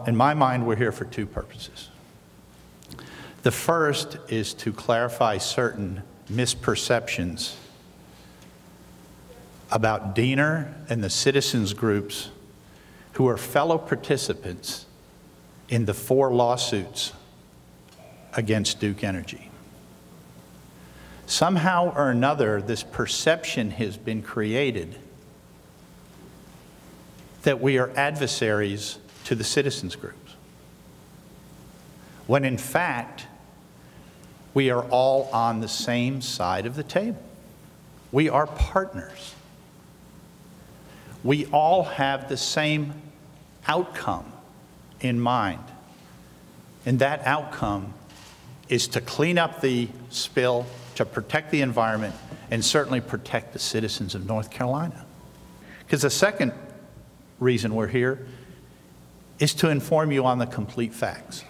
In my mind, we're here for two purposes. The first is to clarify certain misperceptions about DENR and the citizens groups who are fellow participants in the 4 lawsuits against Duke Energy. Somehow or another, this perception has been created that we are adversaries to the citizens groups, when in fact, we are all on the same side of the table. We are partners. We all have the same outcome in mind, and that outcome is to clean up the spill, to protect the environment, and certainly protect the citizens of North Carolina. Because the second reason we're here is to inform you on the complete facts.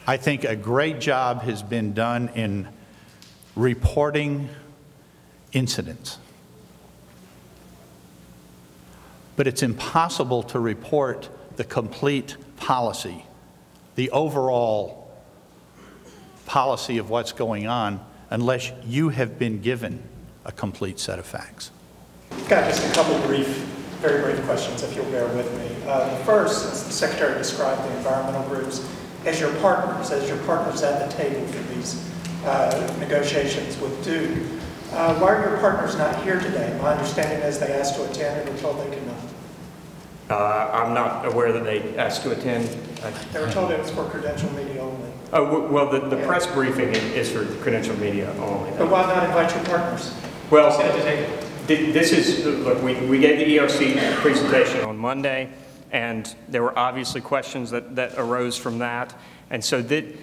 I think a great job has been done in reporting incidents. But it's impossible to report the complete policy, the overall policy of what's going on, unless you have been given a complete set of facts. I've got just a couple brief, very brief questions, if you'll bear with me. The first, as the Secretary described the environmental groups as your partners at the table for these negotiations with Duke. Why are your partners not here today? My understanding is they asked to attend and were told they could not. I'm not aware that they asked to attend. They were told it was for credential media only. Oh, well, the press briefing is for credential media only. But why not invite your partners? Well, this is, look, we gave the ERC presentation on Monday, and there were obviously questions that arose from that. And so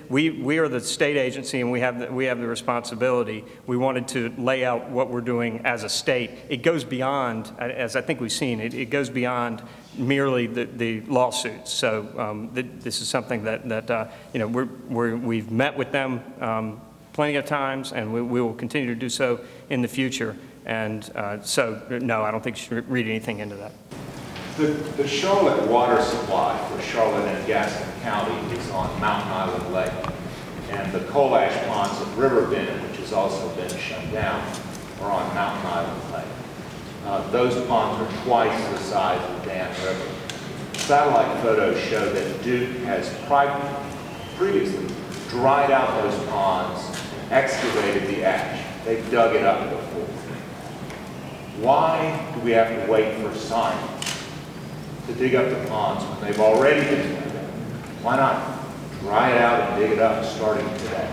we are the state agency, and we have the responsibility. We wanted to lay out what we're doing as a state. It goes beyond, as I think we've seen, it goes beyond merely the lawsuits. So this is something that you know, we've met with them plenty of times, and we will continue to do so in the future. And so, no, I don't think you should read anything into that. The Charlotte water supply for Charlotte and Gaston County is on Mountain Island Lake. And the coal ash ponds of Riverbend, which has also been shut down, are on Mountain Island Lake. Those ponds are twice the size of Dan River. Satellite photos show that Duke has previously dried out those ponds and excavated the ash. They've dug it up before. Why do we have to wait for science to dig up the ponds when they've already been dug up? Why not dry it out and dig it up starting today?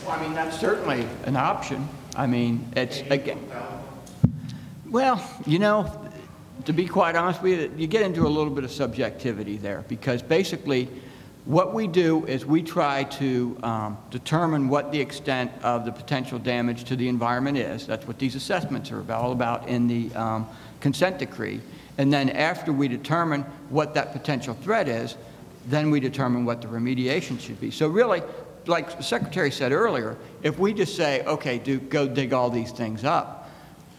Well, I mean, that's certainly an option. I mean, it's, again, well, you know, to be quite honest with you, you get into a little bit of subjectivity there, because basically what we do is we try to determine what the extent of the potential damage to the environment is. That's what these assessments are all about in the consent decree. And then after we determine what that potential threat is, then we determine what the remediation should be. So really, like the Secretary said earlier, if we just say, okay, Duke, go dig all these things up,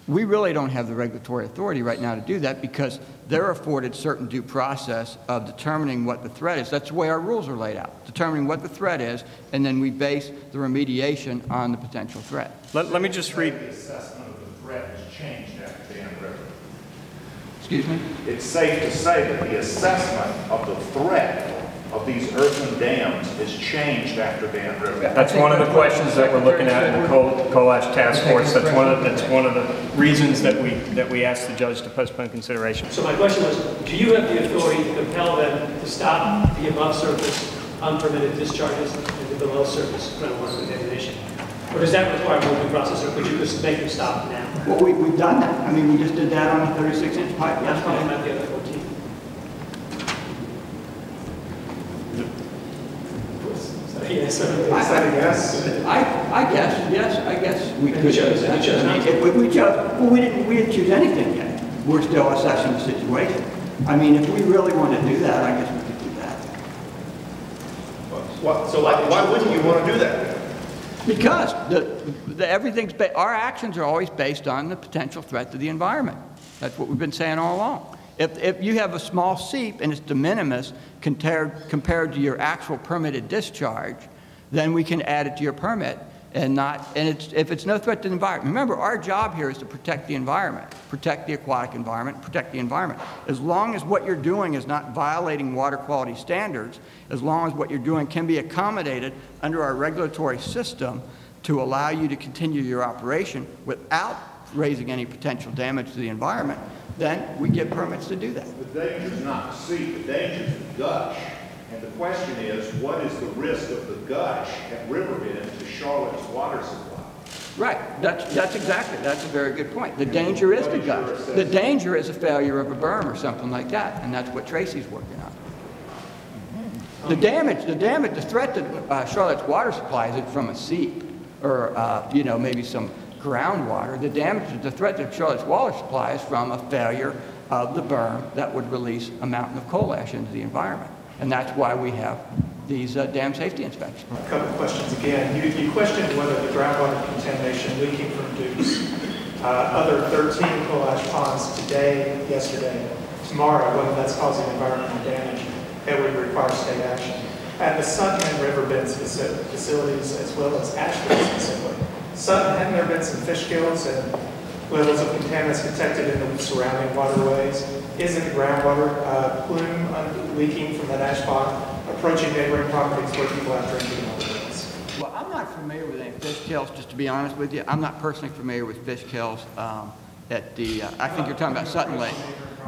we really don't have the regulatory authority right now to do that, because they're afforded certain due process of determining what the threat is. That's the way our rules are laid out, determining what the threat is, and then we base the remediation on the potential threat. Let me just read. The assessment of the threat has changed after Dan River. Excuse me? It's safe to say that the assessment of the threat of these earthen dams has changed after Dan River. That's one of the questions that we're looking at in the coal ash task force. That's one of the reasons that we asked the judge to postpone consideration. So my question was, do you have the authority to compel them to stop the above surface unpermitted discharges and the below surface groundwater contamination? Or does that require a moving process, or could you just make them stop now? Well, we've done that. I mean, we just did that on a 36-inch pipe. That's probably not the other 14. Yes, I guess we could. We chose not to. We chose. Well, we didn't choose anything yet. We're still assessing the situation. I mean, if we really want to do that, I guess we could do that. So why wouldn't you want to do that? Because our actions are always based on the potential threat to the environment. That's what we've been saying all along. If you have a small seep and it's de minimis compared to your actual permitted discharge, then we can add it to your permit if it's no threat to the environment. Remember, our job here is to protect the environment, protect the aquatic environment, protect the environment. As long as what you're doing is not violating water quality standards, as long as what you're doing can be accommodated under our regulatory system to allow you to continue your operation without raising any potential damage to the environment, then we get permits to do that. The danger is not the seep, the danger is the gush. And the question is, what is the risk of the gush at Riverbend to Charlotte's water supply? Right. That's a very good point. The danger is the gush. The danger is a failure of a berm or something like that, and that's what Tracy's working on. The threat to Charlotte's water supply isn't from a seep or, maybe some groundwater. The threat to Charlotte's water supply is from a failure of the berm that would release a mountain of coal ash into the environment. And that's why we have these dam safety inspections. A couple of questions again. You questioned whether the groundwater contamination leaking from Duke's other 13 coal ash ponds today, yesterday, tomorrow, whether that's causing environmental damage that would require state action. At the Sutton and Riverbend facilities, as well as Asheville specifically. Sutton, hadn't there been some fish kills and levels of contaminants detected in the surrounding waterways? Isn't the groundwater plume leaking from that ash pond approaching neighboring properties where people have drinking water? Well, I'm not familiar with any fish kills, just to be honest with you. I'm not personally familiar with fish kills at the, I think you're talking about Sutton Lake.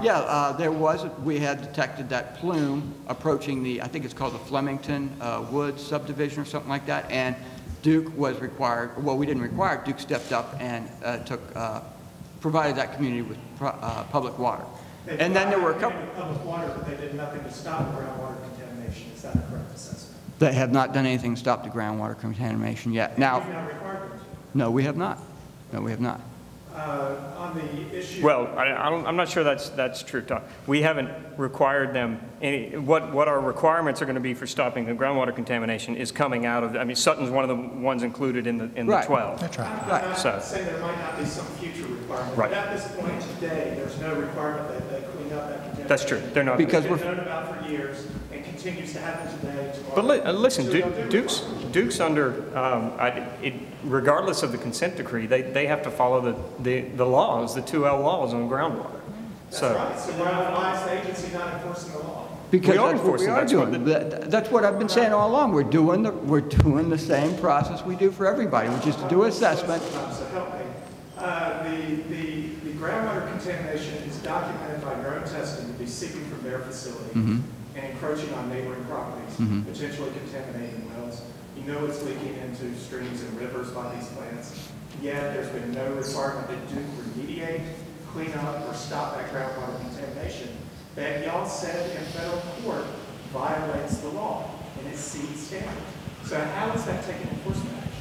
Yeah, we had detected that plume approaching I think it's called the Flemington Woods subdivision or something like that, and Duke was required, well, we didn't require it, Duke stepped up and provided that community with public water. And then there were a couple. Public water, but they did nothing to stop groundwater contamination. Is that a correct assessment? They have not done anything to stop the groundwater contamination yet. Now, you've not required them to? No, we have not. No, we have not. On the issue. Well, I'm not sure that's true, Tom. We haven't required them any. What our requirements are going to be for stopping the groundwater contamination is coming out of. I mean, Sutton's one of the ones included in the Right. 12. That's right. I'm not saying there might not be some future requirement, Right. but at this point today, there's no requirement that they clean up that contamination. That's true. They're not. Because It's been known about for years and continues to happen today. But listen, So Duke's under, regardless of the consent decree, they have to follow the laws, the 2L laws on groundwater. That's right. So why is the agency not enforcing the law? Because We are that's what we enforcing, are that's what doing. That's what I've been saying all along. We're doing the same process we do for everybody, which is to do assessment. So help me. The groundwater contamination is documented by your own testing to be seeping from their facility and encroaching on neighboring properties, potentially contaminating wells. You know it's leaking into streams and rivers by these plants. Yet there's been no requirement that Duke remediate, clean up, or stop that groundwater contamination that y'all said in federal court violates the law and exceeds standards. So how is that taking enforcement action?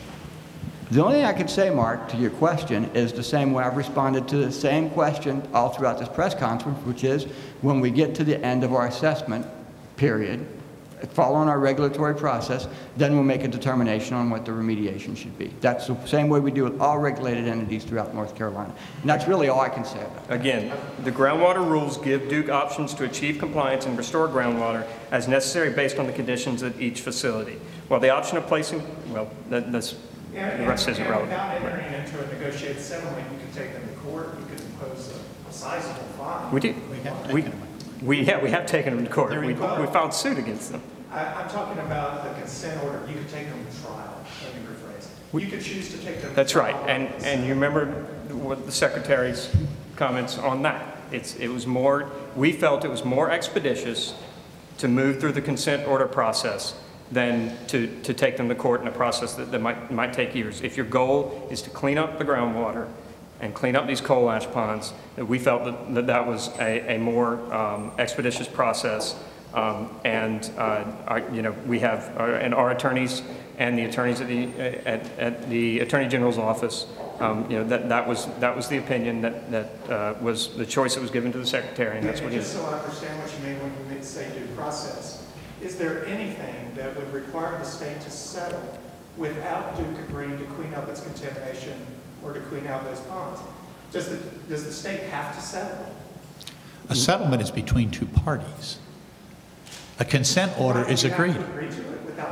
The only thing I can say, Mark, to your question is the same way I've responded to the same question all throughout this press conference, which is when we get to the end of our assessment period, following our regulatory process, then we'll make a determination on what the remediation should be. That's the same way we do with all regulated entities throughout North Carolina. And that's really all I can say about it. Again, the groundwater rules give Duke options to achieve compliance and restore groundwater as necessary based on the conditions at each facility. While the option of placing, well, the rest isn't relevant. Without entering into a negotiated settlement, you could take them to court, you could impose a sizable fine. We do. We have taken them to court. We filed suit against them. I'm talking about the consent order. You could take them to trial, let me rephrase. You could choose to take them to That's right. trial. And you remember what the Secretary's comments on that. We felt it was more expeditious to move through the consent order process than to take them to court in a process that might take years. If your goal is to clean up the groundwater and clean up these coal ash ponds, we felt that was a more expeditious process. We have our attorneys and the attorneys at the Attorney General's office. That was the opinion that was the choice that was given to the Secretary, and that's what he did. Just so I understand what you mean when you say due process, is there anything that would require the state to settle without Duke agreeing to clean up its contamination or to clean out those ponds. Does the state have to settle? A settlement is between two parties. A consent order is agreed.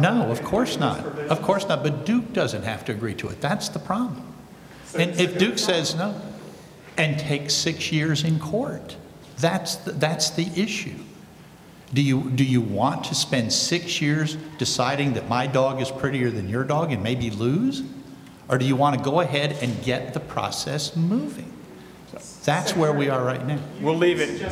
No, of course not. Of course not. But Duke doesn't have to agree to it. That's the problem. And if Duke says no, and takes 6 years in court, that's the issue. Do you want to spend 6 years deciding that my dog is prettier than your dog and maybe lose? Or do you want to go ahead and get the process moving? That's where we are right now. We'll leave it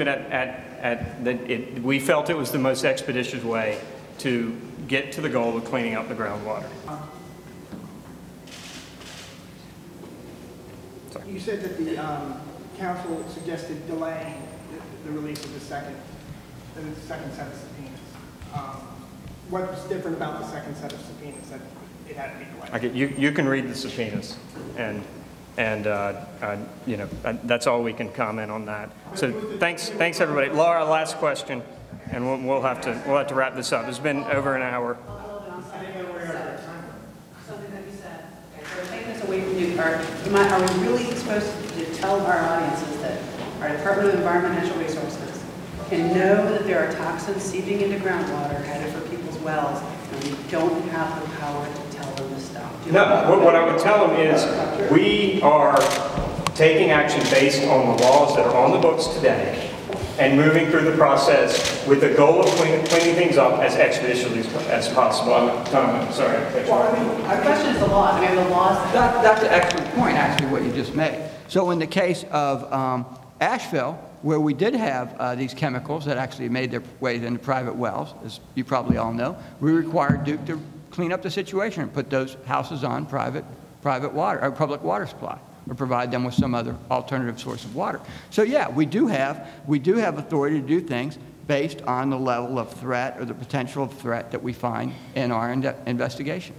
at that. We felt it was the most expeditious way to get to the goal of cleaning up the groundwater. You said that the council suggested delaying the release of the second set of subpoenas. What was different about the second set of subpoenas that it had to be delayed? Okay, you can read the subpoenas, and you know, that's all we can comment on that. So thanks everybody. Laura, last question, and we'll have to wrap this up. It's been over an hour. Something that you said. Okay, so take this away from you. Are we really supposed to tell our audiences that our Department of Environment and Natural Resources can know that there are toxins seeping into groundwater headed for people's wells, and we don't have the power to tell them to stop? No, what I would tell them is we are taking action based on the laws that are on the books today and moving through the process with the goal of cleaning things up as expeditiously as possible. Tom, I'm sorry. Our question is the law. I mean, the laws. That's an excellent point, actually, what you just made. So in the case of Asheville, where we did have these chemicals that actually made their way into private wells, as you probably all know, we required Duke to clean up the situation and put those houses on private water or public water supply, or provide them with some other alternative source of water. So yeah, we do have authority to do things based on the level of threat or the potential of threat that we find in our investigation.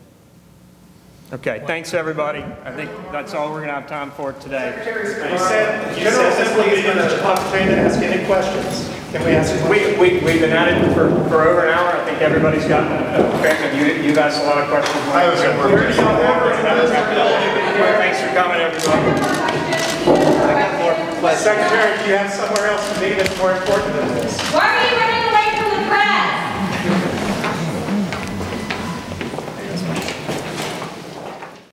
Okay, thanks everybody. I think that's all we're going to have time for today. You said General Assembly is going to opportunity to ask any questions. Can we ask questions? We've been at it for over an hour. I think everybody's gotten you've asked a lot of questions. Thanks for coming, everybody. Secretary, do you have somewhere else to be that's more important than this? Why are you